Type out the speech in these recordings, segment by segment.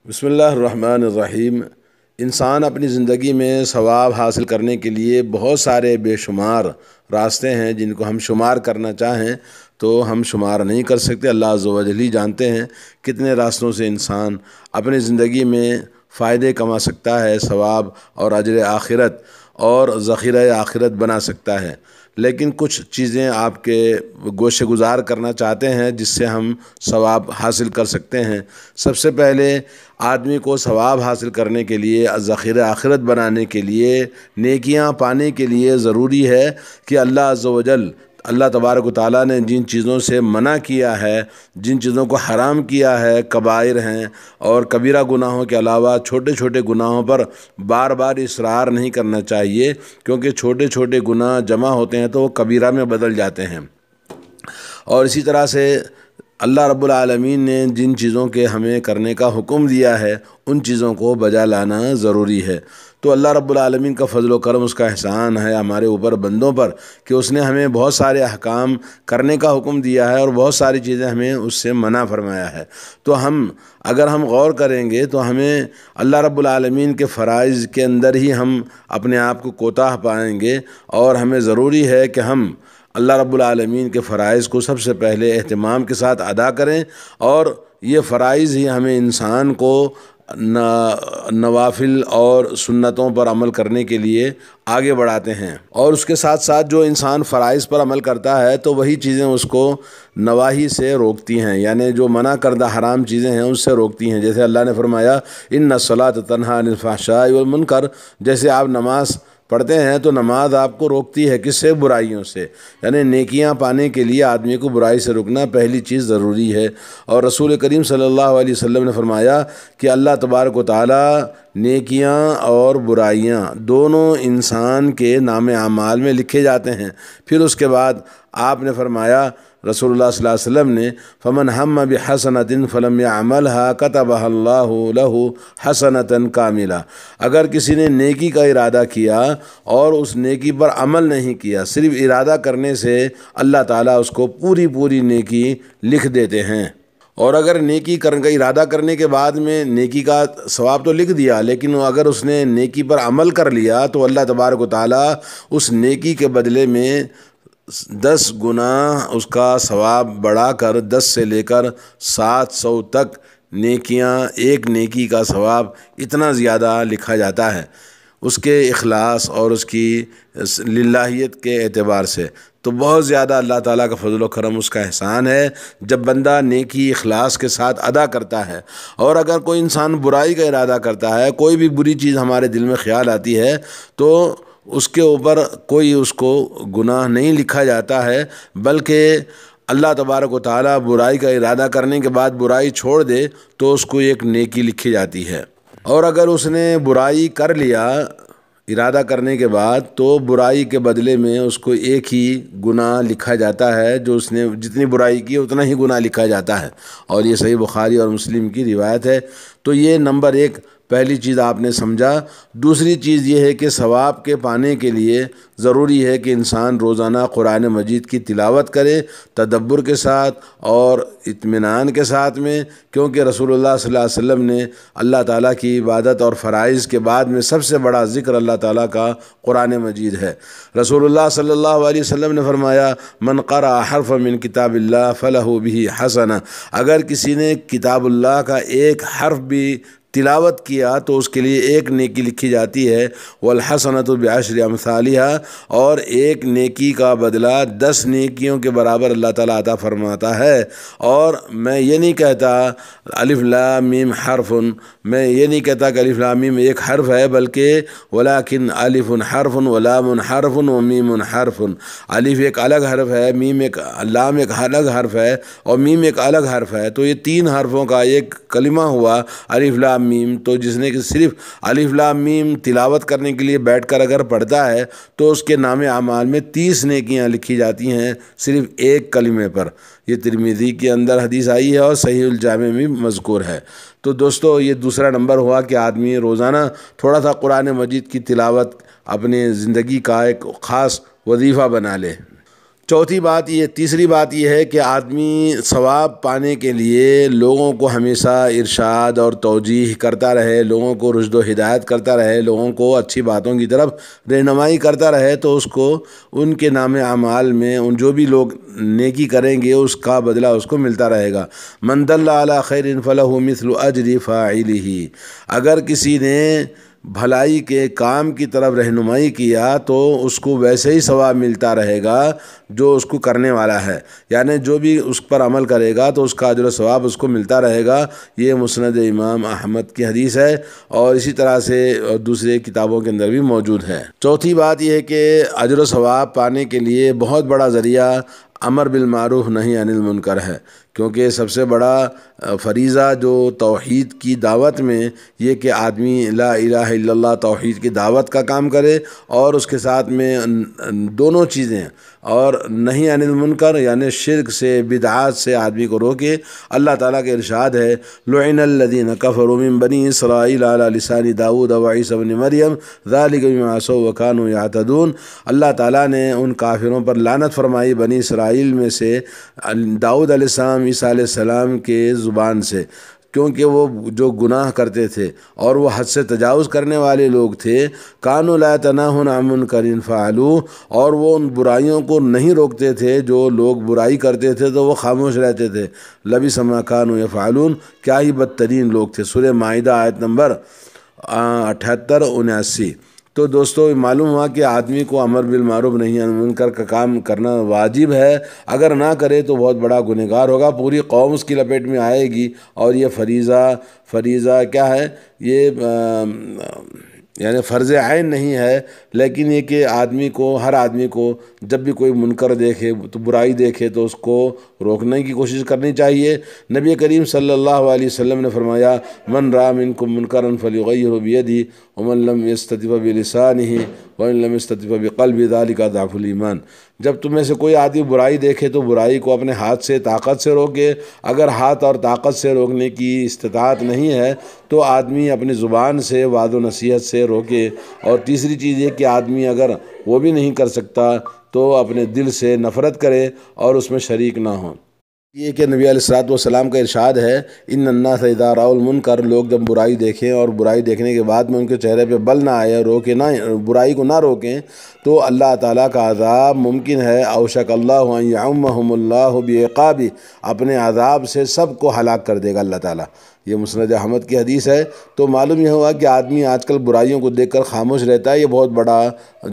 بسم اللہ الرحمن الرحیم۔ انسان اپنی زندگی میں ثواب حاصل کرنے کے لیے بہت سارے بے شمار راستے ہیں جن کو ہم شمار کرنا چاہیں تو ہم شمار نہیں کر سکتے۔ اللہ عز و جل ہی جانتے ہیں کتنے راستوں سے انسان اپنی زندگی میں فائدے کما سکتا ہے، ثواب اور اجر آخرت اور ذخیرہ آخرت بنا سکتا ہے۔ لیکن کچھ چیزیں آپ کے گوشے گزار کرنا چاہتے ہیں جس سے ہم ثواب حاصل کر سکتے ہیں۔ سب سے پہلے آدمی کو ثواب حاصل کرنے کے لیے، ذخیرہ آخرت بنانے کے لیے، نیکیاں پانے کے لیے ضروری ہے کہ اللہ عز و جل، اللہ تبارک و تعالیٰ نے جن چیزوں سے منع کیا ہے، جن چیزوں کو حرام کیا ہے، کبائر ہیں، اور کبیرہ گناہوں کے علاوہ چھوٹے چھوٹے گناہوں پر بار بار اصرار نہیں کرنا چاہیے، کیونکہ چھوٹے چھوٹے گناہ جمع ہوتے ہیں تو وہ کبیرہ میں بدل جاتے ہیں۔ اور اسی طرح سے اللہ رب العالمین نے جن چیزوں کے ہمیں کرنے کا حکم دیا ہے ان چیزوں کو بجا لانا ضروری ہے۔ تو اللہ رب العالمین کا فضل و کرم، اس کا احسان ہے ہمارے اوپر بندوں پر کہ اس نے ہمیں بہت سارے احکام کرنے کا حکم دیا ہے اور بہت ساری چیزیں ہمیں اس سے منع فرمایا ہے۔ تو اگر ہم غور کریں گے تو ہمیں اللہ رب العالمین کے فرائض کے اندر ہی ہم اپنے آپ کو کوتاہ پائیں گے، اور ہمیں ضروری ہے کہ ہم اللہ رب العالمین کے فرائض کو سب سے پہلے اہتمام کے ساتھ ادا کریں، اور یہ فرائض ہی ہمیں انسان کو نوافل اور سنتوں پر عمل کرنے کے لیے آگے بڑھاتے ہیں۔ اور اس کے ساتھ ساتھ جو انسان فرائض پر عمل کرتا ہے تو وہی چیزیں اس کو نواہی سے روکتی ہیں، یعنی جو منع کردہ حرام چیزیں ہیں اس سے روکتی ہیں۔ جیسے اللہ نے فرمایا ان الصلاۃ تنہی عن الفحشاء والمنکر، جیسے آپ نماز پڑھتے ہیں تو نماز آپ کو روکتی ہے کس سے؟ برائیوں سے۔ یعنی نیکیاں پانے کے لیے آدمی کو برائی سے رکنا پہلی چیز ضروری ہے۔ اور رسول کریم صلی اللہ علیہ وسلم نے فرمایا کہ اللہ تبارک و تعالیٰ نیکیاں اور برائیاں دونوں انسان کے نام اعمال میں لکھے جاتے ہیں۔ پھر اس کے بعد آپ نے فرمایا، رسول اللہ صلی اللہ علیہ وسلم نے، فمن ہم بحسنۃ فلم يعملها كتبها اللہ له حسنۃ کاملہ، اگر کسی نے نیکی کا ارادہ کیا اور اس نیکی پر عمل نہیں کیا، صرف ارادہ کرنے سے اللہ تعالیٰ اس کو پوری نیکی لکھ دیتے ہیں۔ اور اگر نیکی کا ارادہ کرنے کے بعد میں نیکی کا ثواب تو لکھ دیا، لیکن اگر اس نے نیکی پر عمل کر لیا تو اللہ تبارک و تعالیٰ اس نیکی کے بدلے میں 10 گنا اس کا ثواب بڑھا کر 10 سے لے کر 700 تک نیکیاں، ایک نیکی کا ثواب اتنا زیادہ لکھا جاتا ہے اس کے اخلاص اور اس کی للہیت کے اعتبار سے۔ تو بہت زیادہ اللہ تعالیٰ کا فضل و کرم، اس کا احسان ہے جب بندہ نیکی اخلاص کے ساتھ ادا کرتا ہے۔ اور اگر کوئی انسان برائی کا ارادہ کرتا ہے، کوئی بھی بری چیز ہمارے دل میں خیال آتی ہے تو اس کے اوپر کوئی اس کو گناہ نہیں لکھا جاتا ہے، بلکہ اللہ تبارک و تعالیٰ برائی کا ارادہ کرنے کے بعد برائی چھوڑ دے تو اس کو ایک نیکی لکھی جاتی ہے۔ اور اگر اس نے برائی کر لیا ارادہ کرنے کے بعد تو برائی کے بدلے میں اس کو ایک ہی گناہ لکھا جاتا ہے، جو اس نے جتنی برائی کی اتنا ہی گناہ لکھا جاتا ہے، اور یہ صحیح بخاری اور مسلم کی روایت ہے۔ تو یہ نمبر 1 پہلی چیز آپ نے سمجھا۔ دوسری چیز یہ ہے کہ ثواب کے پانے کے لیے ضروری ہے کہ انسان روزانہ قرآن مجید کی تلاوت کرے، تدبر کے ساتھ اور اطمینان کے ساتھ میں، کیونکہ رسول اللہ صلی اللہ علیہ وسلم نے اللہ تعالیٰ کی عبادت اور فرائض کے بعد میں سب سے بڑا ذکر اللہ تعالیٰ کا قرآن مجید ہے۔ رسول اللہ صلی اللہ علیہ وسلم نے فرمایا من قرأ حرفا من کتاب اللہ فلہ بہ حسنہ، اگر کسی نے کتاب اللہ کا ایک حرف بھی تلاوت کیا تو اس کے لیے ایک نیکی لکھی جاتی ہے، والحسنۃ بعشر امثالها، اور ایک نیکی کا بدلہ 10 نیکیوں کے برابر اللہ تعالیٰ عطا فرماتا ہے۔ اور میں یہ نہیں کہتا الف لام میم حرف، میں یہ نہیں کہتا کہ الف لام میم ایک حرف ہے، بلکہ ولکن الف حرف ولام حرف ومیم حرف، الف ایک الگ حرف ہے، لام ایک الگ حرف ہے، اور میم ایک الگ حرف ہے۔ تو یہ 3 حرفوں کا ایک کلمہ ہوا الف لام میم۔ تو جس نے کہ صرف الف لام میم تلاوت کرنے کے لیے بیٹھ کر اگر پڑھتا ہے تو اس کے نام اعمال میں 30 نیکیاں لکھی جاتی ہیں صرف ایک کلمے پر۔ یہ ترمذی کے اندر حدیث آئی ہے اور صحیح الجامع میں مذکور ہے۔ تو دوستو، یہ دوسرا نمبر ہوا کہ آدمی روزانہ تھوڑا سا قرآن مجید کی تلاوت اپنی زندگی کا ایک خاص وظیفہ بنا لے۔ تیسری بات یہ ہے کہ آدمی ثواب پانے کے لیے لوگوں کو ہمیشہ ارشاد اور توجیہ کرتا رہے، لوگوں کو رشد و ہدایت کرتا رہے، لوگوں کو اچھی باتوں کی طرف رہنمائی کرتا رہے، تو اس کو ان کے نام اعمال میں ان جو بھی لوگ نیکی کریں گے اس کا بدلہ اس کو ملتا رہے گا۔ من دل علی خیر فلہ مثل اجر فاعلہ، اگر کسی نے بھلائی کے کام کی طرف رہنمائی کیا تو اس کو ویسے ہی ثواب ملتا رہے گا جو اس کو کرنے والا ہے، یعنی جو بھی اس پر عمل کرے گا تو اس کا اجر و ثواب اس کو ملتا رہے گا۔ یہ مسند امام احمد کی حدیث ہے اور اسی طرح سے دوسرے کتابوں کے اندر بھی موجود ہے۔ چوتھی بات یہ ہے کہ اجر و ثواب پانے کے لیے بہت بڑا ذریعہ امر بالمعروف نہی عن المنکر ہے، کیونکہ سب سے بڑا فریضہ جو توحید کی دعوت میں یہ کہ آدمی لا الہ الا اللہ توحید کی دعوت کا کام کرے، اور اس کے ساتھ میں دونوں چیزیں، اور نہی عن المنکر یعنی شرک سے بدعات سے آدمی کو روکے۔ اللہ تعالیٰ کے ارشاد ہے لعن الذین کفروا من بنی اسرائیل علی لسان داؤد وعیسی بن مریم ذلک بما عصوا وکانوا یعتدون۔ اللہ تعالیٰ نے ان کافروں پر لعنت فرمائی بنی اسرائیل میں سے داؤد علیہ السلام، عیسیٰ علیہ السلام کے زبان سے، کیونکہ وہ جو گناہ کرتے تھے اور وہ حد سے تجاوز کرنے والے لوگ تھے۔ کانوا لا يتناهون عن منکر فعلوه، اور وہ ان برائیوں کو نہیں روکتے تھے، جو لوگ برائی کرتے تھے تو وہ خاموش رہتے تھے۔ لبئس ما كانوا يفعلون، کیا ہی بدترین لوگ تھے۔ سورہ مائدہ آیت نمبر 78-79۔ تو دوستو معلوم ہوا کہ آدمی کو امر بالمعروف نہی عن المنکر کا کام کرنا واجب ہے، اگر نہ کرے تو بہت بڑا گنہگار ہوگا، پوری قوم اس کی لپیٹ میں آئے گی۔ اور یہ فریضہ کیا ہے؟ یہ یعنی فرض عین نہیں ہے، لیکن یہ کہ ہر آدمی کو جب بھی کوئی منکر دیکھے تو برائی دیکھے تو اس کو روکنے کی کوشش کرنی چاہیے۔ نبی کریم صلی اللہ علیہ وسلم نے فرمایا من رأى منکم منکرا فلیغیرہ بیدہ ومن لم یستطع بلسانہ ومن لم یستطع بقلبہ ذلک ضعف الایمان۔ جب تم میں سے کوئی آدمی برائی دیکھے تو برائی کو اپنے ہاتھ سے طاقت سے روکے، اگر ہاتھ اور طاقت سے روکنے کی استطاعت نہیں ہے تو آدمی اپنی زبان سے وعظ و نصیحت سے روکے۔ اور تیسری چیز یہ کہ آدمی اگر وہ بھی نہیں کر سکتا تو اپنے دل سے نفرت کرے اور اس میں شریک نہ ہو۔ یہ کہ نبی علیہ السلام کا ارشاد ہے ان الناس اذا رأوا المنکر، لوگ جب برائی دیکھیں اور برائی دیکھنے کے بعد میں ان کے چہرے پہ بل نہ آئے، برائی کو نہ روکیں، تو اللہ تعالیٰ کا عذاب ممکن ہے۔ اوشک اللہ ان یعمہم اللہ بعقابہ، اپنے عذاب سے سب کو ہلاک کر دے گا اللہ تعالیٰ۔ یہ مسند احمد کی حدیث ہے۔ تو معلوم یہ ہوا کہ آدمی آج کل برائیوں کو دیکھ کر خاموش رہتا ہے، یہ بہت بڑا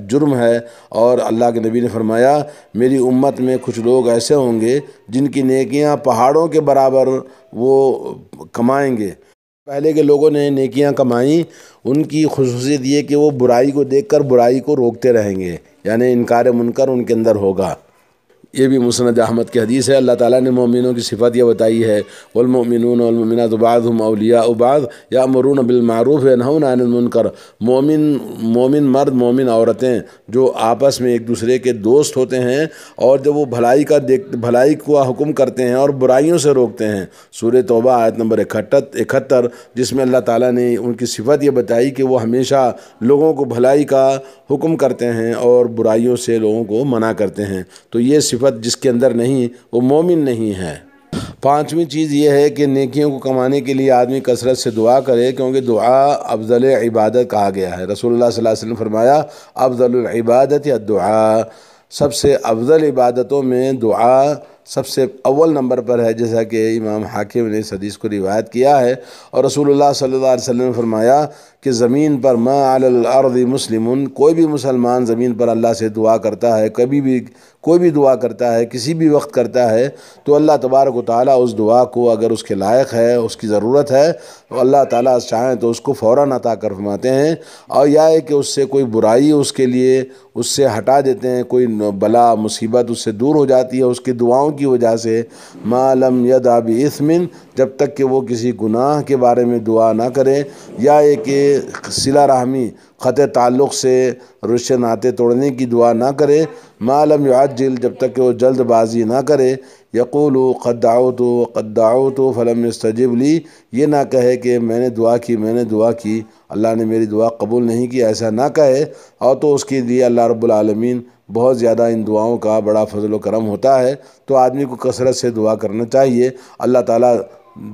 جرم ہے۔ اور اللہ کے نبی نے فرمایا میری امت میں کچھ لوگ ایسے ہوں گے جن کی نیکیاں پہاڑوں کے برابر وہ کمائیں گے۔ پہلے کے لوگوں نے نیکیاں کمائیں، ان کی خصوصیت یہ کہ وہ برائی کو دیکھ کر برائی کو روکتے رہیں گے، یعنی انکار منکر ان کے اندر ہوگا۔ یہ بھی مسند احمد کی حدیث ہے۔ اللہ تعالیٰ نے مومنوں کی صفت یہ بتائی ہے والمؤمنون والمؤمنات بعضهم اولیاء بعض یأمرون بالمعروف وینہون عن المنکر۔ مومن مرد مومن عورتیں جو آپس میں ایک دوسرے کے دوست ہوتے ہیں، اور جب وہ بھلائی کو حکم کرتے ہیں اور برائیوں سے روکتے ہیں۔ سورہ توبہ آیت نمبر 71، جس میں اللہ تعالیٰ نے ان کی صفت یہ بتائی کہ وہ ہمیشہ لوگوں کو بھلائی کا حکم کرتے ہیں اور برائیوں سے لوگوں کو منع کرتے ہیں۔ تو یہ صفت جس کے اندر نہیں وہ مومن نہیں ہے۔ پانچویں چیز یہ ہے کہ نیکیوں کو کمانے کے لیے آدمی کثرت سے دعا کرے، کیونکہ دعا افضل عبادت کہا گیا ہے۔ رسول اللہ صلی اللہ علیہ وسلم نے فرمایا افضل العبادت الدعاء، سب سے افضل عبادتوں میں دعا سب سے اول نمبر پر ہے، جیسا کہ امام حاکم نے اس حدیث کو روایت کیا ہے۔ اور رسول اللہ صلی اللہ علیہ وسلم نے فرمایا کہ زمین پر ما علی الارض مسلم، کوئی بھی مسلمان زمین پر اللہ سے دعا کرتا ہے، کبھی بھی کوئی بھی دعا کرتا ہے، کسی بھی وقت کرتا ہے، تو اللہ تبارک و تعالیٰ اس دعا کو اگر اس کے لائق ہے، اس کی ضرورت ہے، تو اللہ تعالیٰ چاہیں تو اس کو فوراً عطا کر فرماتے ہیں۔ اور یا ہے کہ اس سے کوئی برائی اس کے لیے اس سے ہٹا دیتے ہیں، کوئی بلا مصیبت اس سے دور ہو جاتی ہے اس کی دعاؤں کی وجہ سے۔ ما لم یدع باسم، جب تک کہ وہ کسی گناہ کے بارے میں دعا نہ کرے، یا یہ کہ صلہ رحمی قطع تعلق سے رشتے ناطے توڑنے کی دعا نہ کرے، ما لم یعجل جب تک کہ وہ جلد بازی نہ کرے، یقول قد دعوت فلم یستجب لی یہ نہ کہے کہ میں نے دعا کی اللہ نے میری دعا قبول نہیں کی، ایسا نہ کہے، اور تو اس کے لیے اللہ رب العالمین بہت زیادہ ان دعاؤں کا بڑا فضل و کرم ہوتا ہے۔ تو آدمی کو کثرت سے دعا کرنا چاہیے۔ اللہ تعالیٰ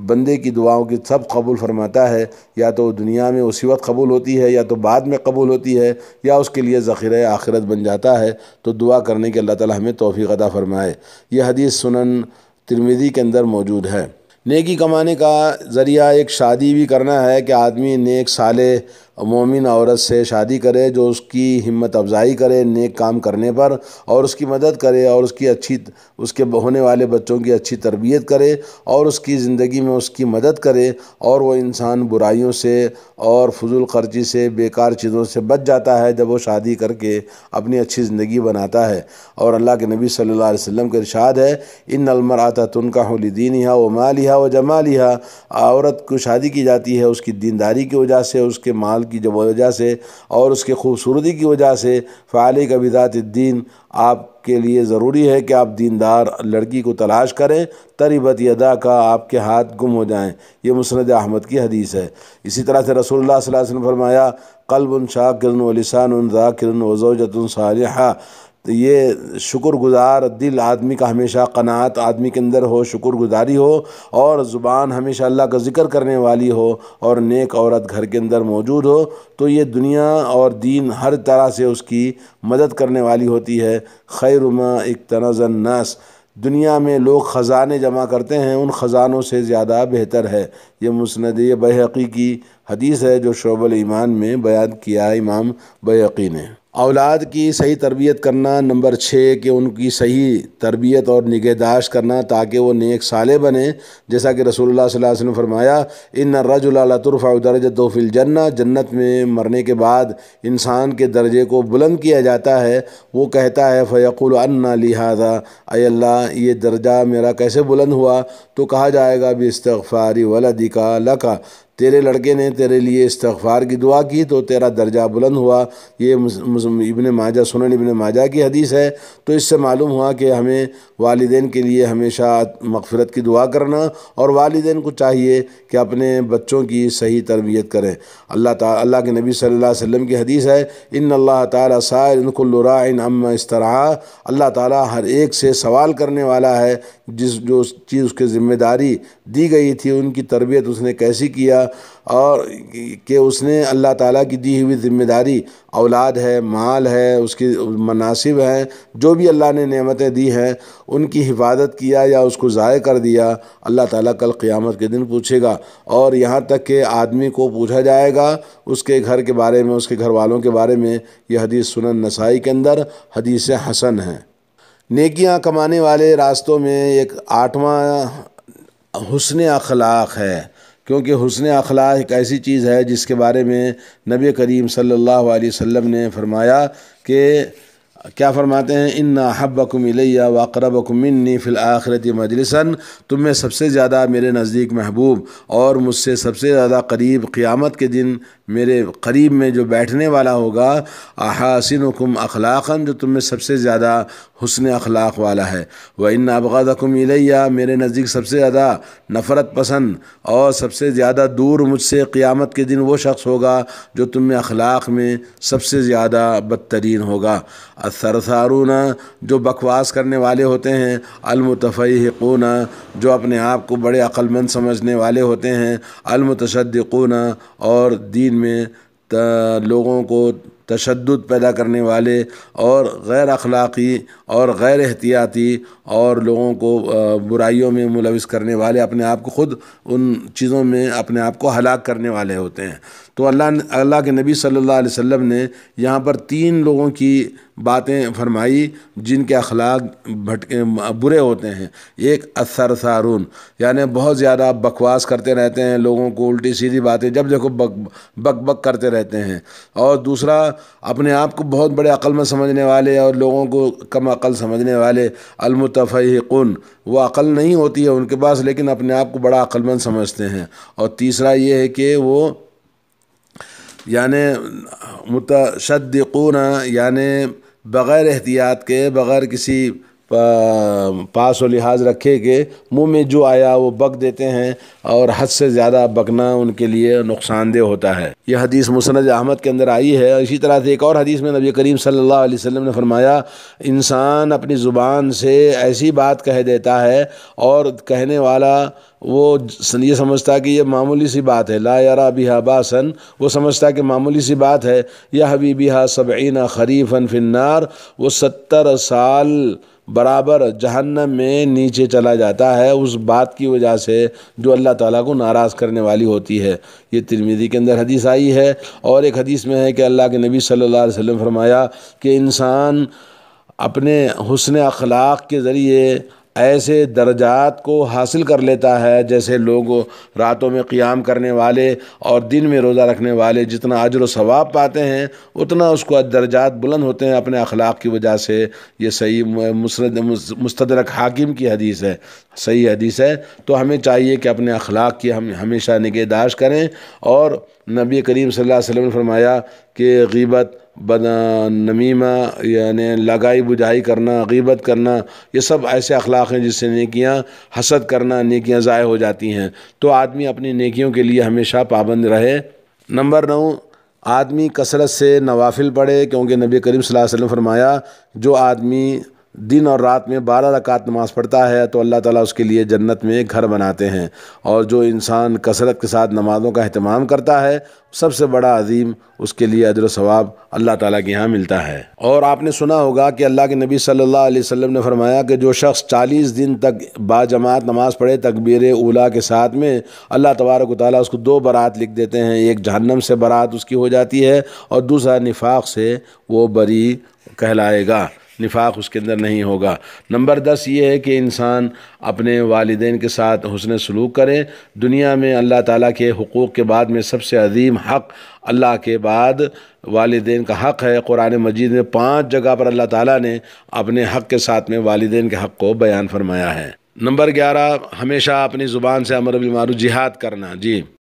بندے کی دعاؤں کی سب قبول فرماتا ہے، یا تو دنیا میں اسی وقت قبول ہوتی ہے، یا تو بعد میں قبول ہوتی ہے، یا اس کے لیے ذخیرہ آخرت بن جاتا ہے۔ تو دعا کرنے کے اللہ تعالیٰ ہمیں توفیق عطا فرمائے۔ یہ حدیث سنن ترمذی کے اندر موجود ہے۔ نیکی کمانے کا ذریعہ ایک شادی بھی کرنا ہے کہ آدمی نیک صالح مومن عورت سے شادی کرے جو اس کی ہمت افزائی کرے نیک کام کرنے پر، اور اس کی مدد کرے، اور اس کے ہونے والے بچوں کی اچھی تربیت کرے، اور اس کی زندگی میں اس کی مدد کرے، اور وہ انسان برائیوں سے اور فضول خرچی سے بیکار چیزوں سے بچ جاتا ہے جب وہ شادی کر کے اپنی اچھی زندگی بناتا ہے۔ اور اللہ کے نبی صلی اللہ علیہ وسلم کا ارشاد ہے، ان المرأۃ تنکح لدینہا ومالہا وجمالہا، عورت کو شادی کی جاتی ہے اس کی دینداری کی وجہ سے، اس کے مال کی وجہ سے، اور اس کے خوبصورتی کی وجہ سے۔ فعلیک بذات الدین، آپ کے لیے ضروری ہے کہ آپ دیندار لڑکی کو تلاش کریں، تربت یدا کا، آپ کے ہاتھ گم ہو جائیں۔ یہ مسند احمد کی حدیث ہے۔ اسی طرح سے رسول اللہ صلی اللہ علیہ وسلم فرمایا، قلب شاکر ولسان ذاکر وزوجۃ صالحہ، یہ شکر گزار دل آدمی کا ہمیشہ قناعت آدمی کے اندر ہو، شکر گزاری ہو، اور زبان ہمیشہ اللہ کا ذکر کرنے والی ہو، اور نیک عورت گھر کے اندر موجود ہو، تو یہ دنیا اور دین ہر طرح سے اس کی مدد کرنے والی ہوتی ہے۔ خیر ما اکتنز الناس، دنیا میں لوگ خزانے جمع کرتے ہیں، ان خزانوں سے زیادہ بہتر ہے۔ یہ مسند بیہقی کی حدیث ہے جو شعب الایمان میں بیان کیا ہے امام بیہقی نے۔ اولاد کی صحیح تربیت کرنا، نمبر 6 کہ ان کی صحیح تربیت اور نگہداشت کرنا تاکہ وہ نیک صالح بنے، جیسا کہ رسول اللہ صلی اللہ علیہ وسلم فرمایا، ان الرجل لترفع درجته فی الجنہ، جنت میں مرنے کے بعد انسان کے درجے کو بلند کیا جاتا ہے۔ وہ کہتا ہے فیقول انا لی ھذا، اے اللہ یہ درجہ میرا کیسے بلند ہوا؟ تو کہا جائے گا باستغفار ولدک لک، تیرے لڑکے نے تیرے لیے استغفار کی دعا کی تو تیرا درجہ بلند ہوا۔ یہ ابن ماجہ، سنن ابن ماجہ کی حدیث ہے۔ تو اس سے معلوم ہوا کہ ہمیں والدین کے لیے ہمیشہ مغفرت کی دعا کرنا، اور والدین کو چاہیے کہ اپنے بچوں کی صحیح تربیت کریں۔ اللہ کے نبی صلی اللہ علیہ وسلم کی حدیث ہے، ان اللہ تعالیٰ سائل کل راع عما استرعا، اللہ تعالیٰ ہر ایک سے سوال کرنے والا ہے جو چیز اس کے ذمہ داری دی گئی تھی ان کی تربیت اس نے کیسی کیا، اور کہ اس نے اللہ تعالیٰ کی دی ہوئی ذمہ داری اولاد ہے، مال ہے، اس کی مناسب ہیں، جو بھی اللہ نے نعمتیں دی ہیں ان کی حفاظت کیا یا اس کو ضائع کر دیا، اللہ تعالیٰ کل قیامت کے دن پوچھے گا۔ اور یہاں تک کہ آدمی کو پوچھا جائے گا اس کے گھر کے بارے میں، اس کے گھر والوں کے بارے میں۔ یہ حدیث سنن نسائی کے اندر حدیث حسن ہے۔ نیکیاں کمانے والے راستوں میں ایک 8واں حسن اخلاق ہے، کیونکہ حسن اخلاق ایک ایسی چیز ہے جس کے بارے میں نبی کریم صلی اللہ علیہ وسلم نے فرمایا کہ کیا فرماتے ہیں، ان احبکم الی واقربکم منی فی الآخرۃ مجلسا، تم میں سب سے زیادہ میرے نزدیک محبوب اور مجھ سے سب سے زیادہ قریب قیامت کے دن میرے قریب میں جو بیٹھنے والا ہوگا، احاسنکم اخلاقا، جو تم میں سب سے زیادہ حسن اخلاق والا ہے، وان ابغضکم الی، میرے نزدیک سب سے زیادہ نفرت پسند اور سب سے زیادہ دور مجھ سے قیامت کے دن وہ شخص ہوگا جو تم میں اخلاق میں سب سے زیادہ بدترین ہوگا۔ الثرثارون، جو بکواس کرنے والے ہوتے ہیں، المتفیہقون، جو اپنے آپ کو بڑے عقل مند سمجھنے والے ہوتے ہیں، المتشدقون، اور دین میں لوگوں کو تشدد پیدا کرنے والے اور غیر اخلاقی اور غیر احتیاطی اور لوگوں کو برائیوں میں ملوث کرنے والے، اپنے آپ کو خود ان چیزوں میں اپنے آپ کو ہلاک کرنے والے ہوتے ہیں۔ تو اللہ کے نبی صلی اللہ علیہ وسلم نے یہاں پر 3 لوگوں کی باتیں فرمائی جن کے اخلاق برے ہوتے ہیں۔ ایک الثرثارون، یعنی بہت زیادہ بکواس کرتے رہتے ہیں، لوگوں کو الٹی سیدھی باتیں جب دیکھو بک بک کرتے رہتے ہیں۔ اور دوسرا اپنے آپ کو بہت بڑے عقل مند سمجھنے والے اور لوگوں کو کم عقل سمجھنے والے، المتفہقون، وہ عقل نہیں ہوتی ہے ان کے پاس لیکن اپنے آپ کو بڑا عقل مند سمجھتے ہیں۔ اور تیسرا یہ ہے کہ وہ یعنی متشدقون، یعنی بغیر احتیاط کے، بغیر کسی پاس و لحاظ رکھے کہ منہ میں جو آیا وہ بک دیتے ہیں، اور حد سے زیادہ بکنا ان کے لیے نقصان دہ ہوتا ہے۔ یہ حدیث مسند احمد کے اندر آئی ہے۔ اسی طرح سے ایک اور حدیث میں نبی کریم صلی اللہ علیہ وسلم نے فرمایا، انسان اپنی زبان سے ایسی بات کہہ دیتا ہے اور کہنے والا وہ یہ سمجھتا ہے کہ یہ معمولی سی بات ہے، لا یرا بہا باسن، وہ سمجھتا ہے کہ معمولی سی بات ہے، یہوی بہا 70 خریفا فی النار، وہ 70 سال برابر جہنم میں نیچے چلا جاتا ہے اس بات کی وجہ سے جو اللہ تعالیٰ کو ناراض کرنے والی ہوتی ہے۔ یہ ترمذی کے اندر حدیث آئی ہے۔ اور ایک حدیث میں ہے کہ اللہ کے نبی صلی اللہ علیہ وسلم فرمایا کہ انسان اپنے حسن اخلاق کے ذریعے ایسے درجات کو حاصل کر لیتا ہے جیسے لوگ راتوں میں قیام کرنے والے اور دن میں روزہ رکھنے والے جتنا اجر و ثواب پاتے ہیں اتنا اس کو درجات بلند ہوتے ہیں اپنے اخلاق کی وجہ سے۔ یہ صحیح مستدرک حاکم کی حدیث ہے، صحیح حدیث ہے۔ تو ہمیں چاہیے کہ اپنے اخلاق کی ہم ہمیشہ نگہداشت کریں۔ اور نبی کریم صلی اللہ علیہ وسلم نے فرمایا کہ غیبت، نمیمہ یعنی لگائی بجھائی کرنا، غیبت کرنا، یہ سب ایسے اخلاق ہیں جس سے نیکیاں، حسد کرنا، نیکیاں ضائع ہو جاتی ہیں۔ تو آدمی اپنی نیکیوں کے لیے ہمیشہ پابند رہے۔ نمبر 9، آدمی کثرت سے نوافل پڑھے، کیونکہ نبی کریم صلی اللہ علیہ وسلم فرمایا جو آدمی دن اور رات میں 12 رکعت نماز پڑھتا ہے تو اللہ تعالیٰ اس کے لیے جنت میں گھر بناتے ہیں۔ اور جو انسان کثرت کے ساتھ نمازوں کا اہتمام کرتا ہے سب سے بڑا عظیم اس کے لیے اجر و ثواب اللہ تعالیٰ کے یہاں ملتا ہے۔ اور آپ نے سنا ہوگا کہ اللہ کے نبی صلی اللہ علیہ وسلم نے فرمایا کہ جو شخص 40 دن تک باجماعت نماز پڑھے تکبیر اولیٰ کے ساتھ میں، اللہ تبارک و تعالیٰ اس کو 2 برات لکھ دیتے ہیں، ایک جہنم سے برات اس کی ہو جاتی ہے اور دوسرا نفاق سے وہ بری کہلائے گا، نفاق اس کے اندر نہیں ہوگا۔ نمبر 10 یہ ہے کہ انسان اپنے والدین کے ساتھ حسن سلوک کرے۔ دنیا میں اللہ تعالیٰ کے حقوق کے بعد میں سب سے عظیم حق اللہ کے بعد والدین کا حق ہے۔ قرآن مجید میں 5 جگہ پر اللہ تعالیٰ نے اپنے حق کے ساتھ میں والدین کے حق کو بیان فرمایا ہے۔ نمبر 11، ہمیشہ اپنی زبان سے امر بالمعروف، جہاد کرنا۔ جی